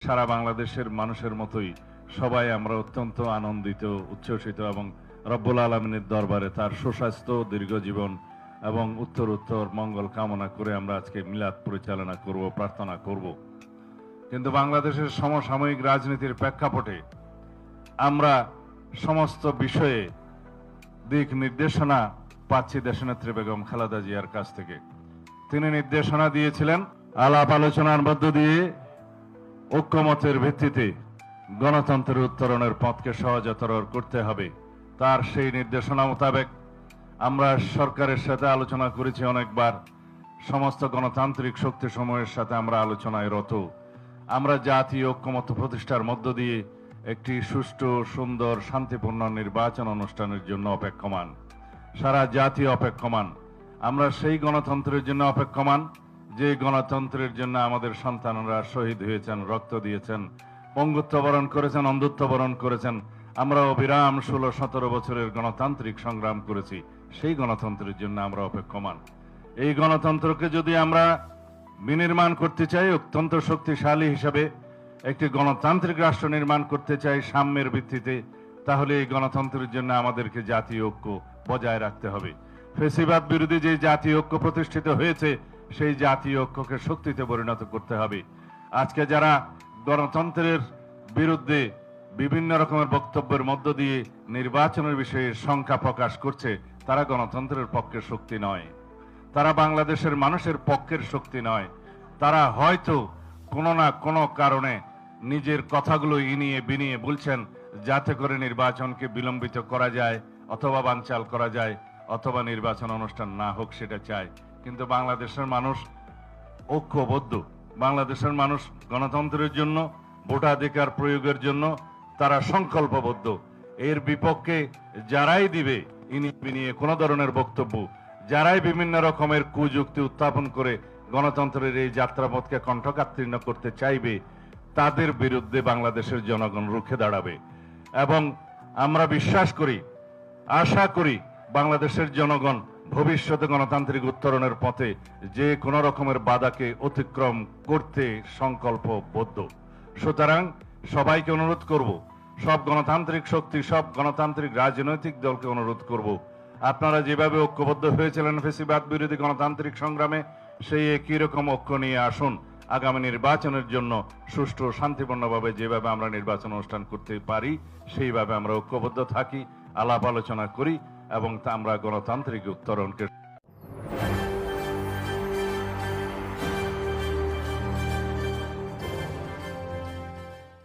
সারা বাংলাদেশের মানুষের মতোই সবাই আমরা অত্যন্ত আনন্দিত, উচ্ছ্বসিত এবং রব্বুল আলামিনের দরবারে তার সুস্বাস্থ্য, দীর্ঘজীবন এবং উত্তর মঙ্গল কামনা করে আমরা আজকে মিলাদ পরিচালনা করব, প্রার্থনা করব। কিন্তু বাংলাদেশের সমসাময়িক রাজনীতির প্রেক্ষাপটে আমরা সমস্ত বিষয়ে দিক নির্দেশনা পাচ্ছি দেশনেত্রী বেগম খালেদা জিয়ার কাছ থেকে। তিনি নির্দেশনা দিয়েছিলেন আলাপ আলোচনার মধ্য দিয়ে ঐক্যমতের ভিত্তিতে গণতন্ত্রের উত্তরণের পথকে সহজতর করতে হবে। তার সেই নির্দেশনা মোতাবেক আমরা সরকারের সাথে আলোচনা করেছি অনেকবার। সমস্ত গণতান্ত্রিক শক্তি সমূহের সাথে আমরা আলোচনায় রত। আমরা জাতীয় ঐক্যমত প্রতিষ্ঠার মধ্য দিয়ে একটি সুষ্ঠু, সুন্দর, শান্তিপূর্ণ নির্বাচন অনুষ্ঠানের জন্য অপেক্ষমান। সারা জাতি অপেক্ষমান। আমরা সেই গণতন্ত্রের জন্য অপেক্ষমান যে গণতন্ত্রের জন্য আমাদের সন্তানরা শহীদ হয়েছেন, রক্ত দিয়েছেন, পঙ্গুত্ব বরণ করেছেন, অন্ধত্ব বরণ করেছেন। আমরা অবিরাম 16-17 বছরের গণতান্ত্রিক সংগ্রাম করেছি। সেই গণতন্ত্রের জন্য আমরা অপেক্ষমান। এই গণতন্ত্রকে যদি আমরা বিনির্মাণ করতে চাই, অত্যন্ত শক্তিশালী হিসাবে একটি গণতান্ত্রিক রাষ্ট্র নির্মাণ করতে চাই সাম্যের ভিত্তিতে, তাহলে এই গণতন্ত্রের জন্য আমাদেরকে জাতীয় ঐক্য বজায় রাখতে হবে। ফ্যাসিবাদ বিরোধী যে জাতীয় ঐক্য প্রতিষ্ঠিত হয়েছে, সেই জাতীয় ঐক্যকে শক্তিতে পরিণত করতে হবে। আজকে যারা গণতন্ত্রের বিরুদ্ধে বিভিন্ন রকমের বক্তব্যের মধ্য দিয়ে নির্বাচনের বিষয়ে শঙ্কা প্রকাশ করছে, তারা গণতন্ত্রের পক্ষের শক্তি নয়, তারা বাংলাদেশের মানুষের পক্ষের শক্তি নয়। তারা হয়তো কোনো না কোনো কারণে নিজের কথাগুলো ইনিয়ে বিনিয়ে বলছেন যাতে করে নির্বাচনকে বিলম্বিত করা যায়, অথবা বানচাল করা যায়, অথবা নির্বাচন অনুষ্ঠান না হোক সেটা চায়। কিন্তু বাংলাদেশের মানুষ ঐক্যবদ্ধ। বাংলাদেশের মানুষ গণতন্ত্রের জন্য, ভোটাধিকার প্রয়োগের জন্য তারা সংকল্পবদ্ধ। এর বিপক্ষে যারাই দিবে ইনিয়ে বিনিয়ে কোনো ধরনের বক্তব্য, যারাই বিভিন্ন রকমের কুযুক্তি উত্থাপন করে গণতন্ত্রের এই যাত্রাপথকে কণ্ঠকাত্তীর্ণ করতে চাইবে, তাদের বিরুদ্ধে বাংলাদেশের জনগণ রুখে দাঁড়াবে। এবং আমরা বিশ্বাস করি, আশা করি বাংলাদেশের জনগণ ভবিষ্যতে গণতান্ত্রিক উত্তরণের পথে যে কোনো রকমের বাধাকে অতিক্রম করতে সংকল্পবদ্ধ। সুতরাং সবাইকে অনুরোধ করব, সব গণতান্ত্রিক শক্তি, সব গণতান্ত্রিক রাজনৈতিক দলকে অনুরোধ করব, আপনারা যেভাবে ঐক্যবদ্ধ হয়েছিলেন ফ্যাসিবাদ বিরোধী গণতান্ত্রিক সংগ্রামে, সেই একই রকম ঐক্য নিয়ে আসুন আগামী নির্বাচনের জন্য। সুষ্ঠু, শান্তিপূর্ণভাবে যেভাবে আমরা নির্বাচন অনুষ্ঠান করতে পারি, সেইভাবে আমরা ঐক্যবদ্ধ থাকি, আলাপ আলোচনা করি এবং তা আমরা গণতান্ত্রিক উত্তরণকে